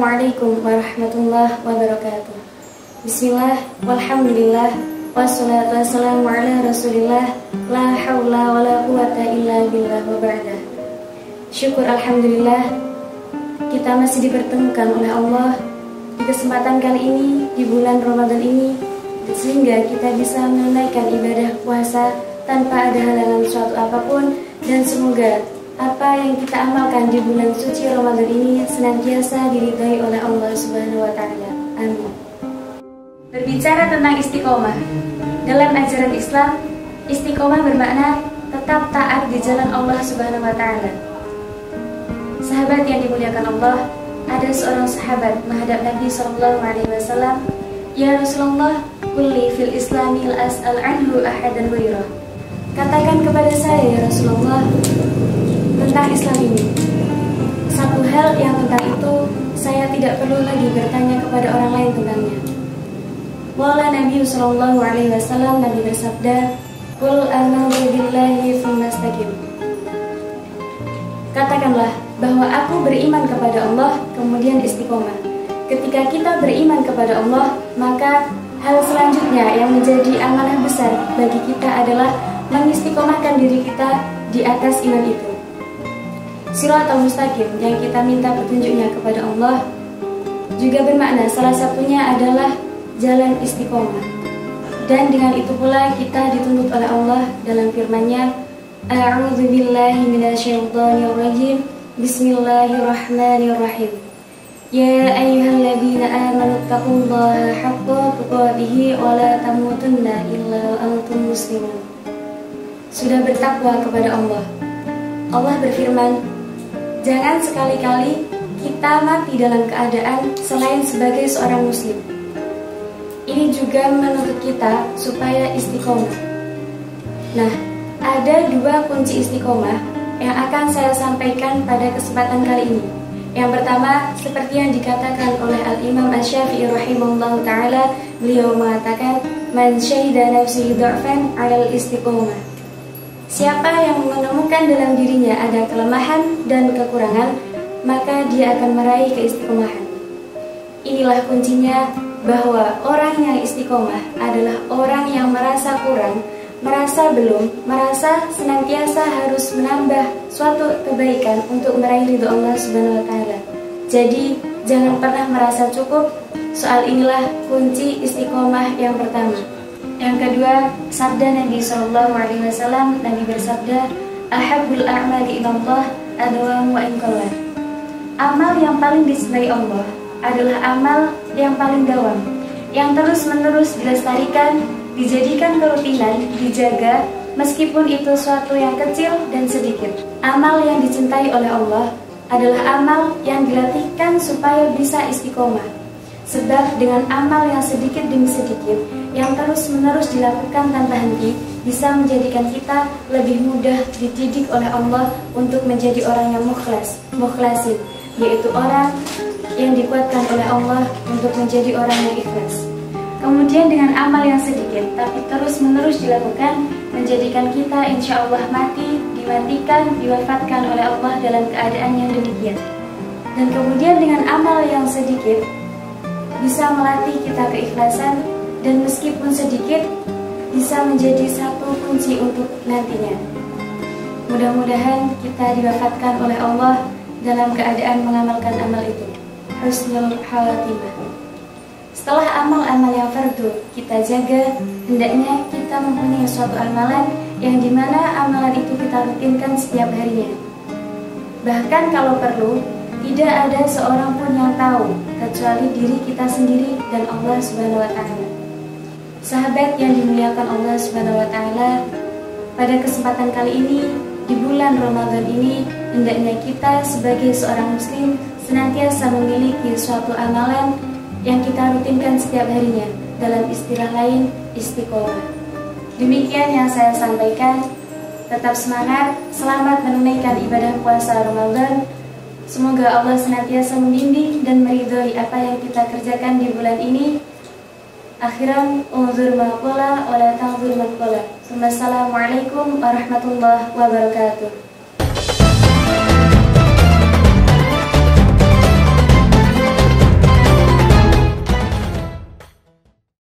Assalamualaikum warahmatullahi wabarakatuh. Bismillah, walhamdulillah, wassalatu wassalamu ala rasulillah, la hawla wa la quwata illa billah wa ba'dah. Syukur alhamdulillah, kita masih dipertemukan oleh Allah di kesempatan kali ini, di bulan Ramadan ini, sehingga kita bisa menunaikan ibadah puasa tanpa ada halangan suatu apapun, dan semoga apa yang kita amalkan di bulan suci Ramadan ini senantiasa diridhai oleh Allah Subhanahu wa Ta'ala. Amin. Berbicara tentang istiqomah, dalam ajaran Islam, istiqomah bermakna tetap taat di jalan Allah Subhanahu wa Ta'ala. Sahabat yang dimuliakan Allah, ada seorang sahabat menghadap Nabi SAW, "Ya Rasulullah, kulli fil islami al-as'al anhu ahadan ghairah." Katakan kepada saya, ya Rasulullah, tentang Islam ini, satu hal yang tentang itu saya tidak perlu lagi bertanya kepada orang lain tentangnya. Wala Nabi sallallahu alaihi wasallam, Nabi bersabda, "Qul amantu billahi tsumma istaqim." Katakanlah bahwa aku beriman kepada Allah, kemudian istiqomah. Ketika kita beriman kepada Allah, maka hal selanjutnya yang menjadi amanah besar bagi kita adalah mengistiqomahkan diri kita di atas iman itu. Shiratal mustaqim yang kita minta petunjuknya kepada Allah juga bermakna salah satunya adalah jalan istiqomah. Dan dengan itu pula kita dituntut oleh Allah dalam firman-Nya, "A'udzu billahi minasyaitonir rajim. Bismillahirrahmanirrahim. Ya ayyuhalladzina amanu taqullaha haqqa tuqatih wa la tamutunna illa wa antum muslimun." Sudah bertakwa kepada Allah. Allah berfirman, jangan sekali-kali kita mati dalam keadaan selain sebagai seorang muslim. Ini juga menuntut kita supaya istiqomah. Nah, ada dua kunci istiqomah yang akan saya sampaikan pada kesempatan kali ini. Yang pertama, seperti yang dikatakan oleh Al-Imam Asy-Syafi'i rahimahullahu ta'ala, beliau mengatakan, "Man syahida nafsihi dha'fan 'alal istiqomah." Siapa yang menemukan dalam dirinya ada kelemahan dan kekurangan, maka dia akan meraih keistiqomahan. Inilah kuncinya, bahwa orang yang istiqomah adalah orang yang merasa kurang, merasa belum, merasa senantiasa harus menambah suatu kebaikan untuk meraih ridho Allah Subhanahu wa Ta'ala. Jadi, jangan pernah merasa cukup. Soal inilah kunci istiqomah yang pertama. Yang kedua, sabda Nabi SAW, Nabi bersabda, "Ahabbul a'mali ilallah adwamu wa in qalla." Amal yang paling dicintai Allah adalah amal yang paling dawam, yang terus-menerus dilestarikan, dijadikan kerutinan, dijaga, meskipun itu suatu yang kecil dan sedikit. Amal yang dicintai oleh Allah adalah amal yang dilatihkan supaya bisa istiqomah. Sebab dengan amal yang sedikit demi sedikit, yang terus-menerus dilakukan tanpa henti, bisa menjadikan kita lebih mudah dididik oleh Allah untuk menjadi orang yang mukhlasin, yaitu orang yang dikuatkan oleh Allah untuk menjadi orang yang ikhlas. Kemudian dengan amal yang sedikit tapi terus-menerus dilakukan, menjadikan kita insya Allah dimatikan, diwafatkan oleh Allah dalam keadaan yang demikian. Dan kemudian dengan amal yang sedikit bisa melatih kita keikhlasan, dan meskipun sedikit bisa menjadi satu kunci untuk nantinya. Mudah-mudahan kita diwafatkan oleh Allah dalam keadaan mengamalkan amal itu. Husnul khatimah. Setelah amal-amal yang fardu kita jaga, hendaknya kita mempunyai suatu amalan yang dimana amalan itu kita rutinkan setiap harinya. Bahkan kalau perlu, tidak ada seorang pun yang tahu kecuali diri kita sendiri dan Allah Subhanahu wa Ta'ala. Sahabat yang dimuliakan Allah Subhanahu wa Ta'ala, pada kesempatan kali ini, di bulan Ramadan ini, hendaknya kita sebagai seorang muslim senantiasa memiliki suatu amalan yang kita rutinkan setiap harinya, dalam istilah lain, istiqomah. Demikian yang saya sampaikan. Tetap semangat, selamat menunaikan ibadah puasa Ramadan. Semoga Allah senantiasa membimbing dan meridhoi apa yang kita kerjakan di bulan ini. Akhiran, unzur ma qala wa la ta'zur ma qala. Wassalamualaikum warahmatullahi wabarakatuh.